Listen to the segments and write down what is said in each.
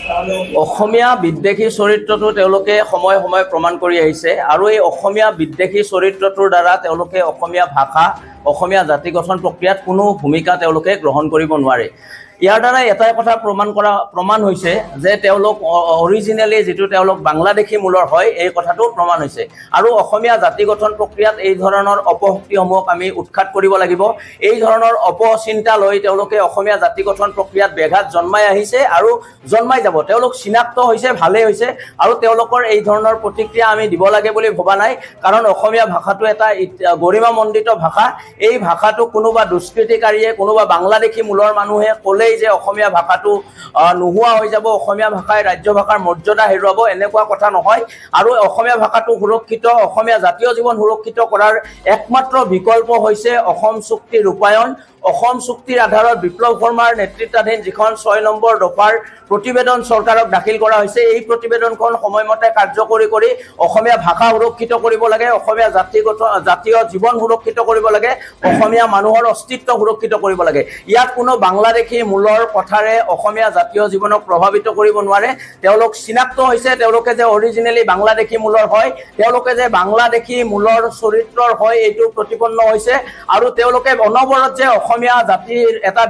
অসমীয়া বিদ্বেষী চৰিত্ৰটো তেওঁলোকে সময় সময় প্ৰমাণ কৰি আহিছে আৰু এই অসমীয়া বিদ্বেষী চৰিত্ৰটোৰ দ্বাৰা তেওঁলোকে অসমীয়া ভাষা অসমীয়া জাতি গঠন প্ৰক্ৰিয়াত কোনো ভূমিকা তেওঁলোকে গ্ৰহণ কৰিব নোৱাৰে। ইয়াৰ দ্বাৰা এটাই কথা প্ৰমাণ হৈছে যে তেওঁলোক অৰিজিনেলি যিটো তেওঁলোক বাংলাদেশী মূলৰ হয় এই কথাটো প্ৰমাণ হৈছে আৰু অসমীয়া জাতি গঠন প্ৰক্ৰিয়াত এই ধৰণৰ অপশক্তিসমূহক আমি উৎখাত কৰিব লাগিব। এই ধৰণৰ অপচিন্তা লৈ তেওঁলোকে অসমীয়া জাতি গঠন প্ৰক্ৰিয়াত ব্যাঘাত জন্মাই আহিছে আৰু জন্মাই যাব। তেওঁলোক চিনাক্ত হৈছে, ভালেই হৈছে আৰু তেওঁলোকৰ এই ধৰণৰ প্ৰতিক্ৰিয়া আমি দিব লাগে বুলি ভবা নাই, কাৰণ অসমীয়া ভাষাটো এটা গৰিমামণ্ডিত ভাষা। এই ভাষাটো কোনোবা দুষ্কৃতিকাৰীয়ে, কোনোবা বাংলাদেশী মূলৰ মানুহে ক'লেই যে অসমীয়া ভাষাটো নোহোৱা হৈ যাব, অসমীয়া ভাষাই ৰাজ্য ভাষাৰ মৰ্যাদা হেৰুৱাব, এনেকুৱা কথা নহয়। আৰু অসমীয়া ভাষাটো সুৰক্ষিত, অসমীয়া জাতীয় জীৱন সুৰক্ষিত কৰাৰ একমাত্ৰ বিকল্প হৈছে অসম চুক্তি ৰূপায়ণ। অসম চুক্তিৰ আধাৰত বিপ্লৱ শৰ্মাৰ নেতৃত্বাধীন যিখন 6 নম্বৰ দফাৰ প্ৰতিবেদন চৰকাৰক দাখিল কৰা হৈছে, এই প্ৰতিবেদনখন সময়মতে কাৰ্যকৰী কৰি অসমীয়া ভাষা সুৰক্ষিত কৰিব লাগে, অসমীয়া জাতীয় জীৱন সুৰক্ষিত কৰিব লাগে, অসমীয়া মানুহৰ অস্তিত্ব সুৰক্ষিত কৰিব লাগে। ইয়াত কোনো বাংলাদেশী মূলৰ কথাৰে অসমীয়া জাতীয় জীৱনক প্ৰভাৱিত কৰিব নোৱাৰে। তেওঁলোক চিনাক্ত হৈছে, তেওঁলোকে যে অৰিজিনেলি বাংলাদেশী মূলৰ হয়, তেওঁলোকে যে বাংলাদেশী মূলৰ চৰিত্ৰৰ হয় এইটো প্ৰতিপন্ন হৈছে আৰু তেওঁলোকে অনবৰত যে অসমীয়া জাতিৰ এটা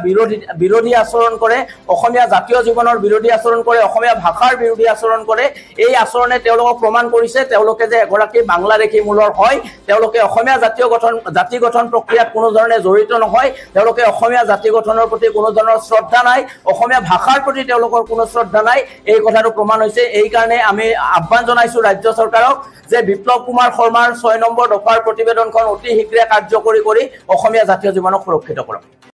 বিৰোধী আচৰণ কৰে, অসমীয়া জাতীয় জীৱনৰ বিৰোধী আচৰণ কৰে, অসমীয়া ভাষাৰ বিৰোধী আচৰণ কৰে, এই আচৰণে তেওঁলোকক প্ৰমাণ কৰিছে তেওঁলোকে যে এগৰাকী বাংলাদেশী মূলৰ হয়। তেওঁলোকে অসমীয়া জাতি গঠন প্ৰক্ৰিয়াত কোনো ধৰণে জড়িত নহয়, তেওঁলোকে অসমীয়া জাতি গঠনৰ প্ৰতি কোনো ধৰণৰ শ্ৰদ্ধা নাই, অসমীয়া ভাষাৰ প্ৰতি তেওঁলোকৰ কোনো শ্ৰদ্ধা নাই, এই কথাটো প্ৰমাণ হৈছে। এই কাৰণে আমি আহ্বান জনাইছো ৰাজ্য চৰকাৰক যে বিপ্লৱ কুমাৰ শৰ্মাৰ 6 নম্বৰ দফাৰ প্ৰতিবেদনখন অতি শীঘ্ৰে কাৰ্যকৰী কৰি অসমীয়া জাতীয় জীৱনক সুৰক্ষিত কৰক।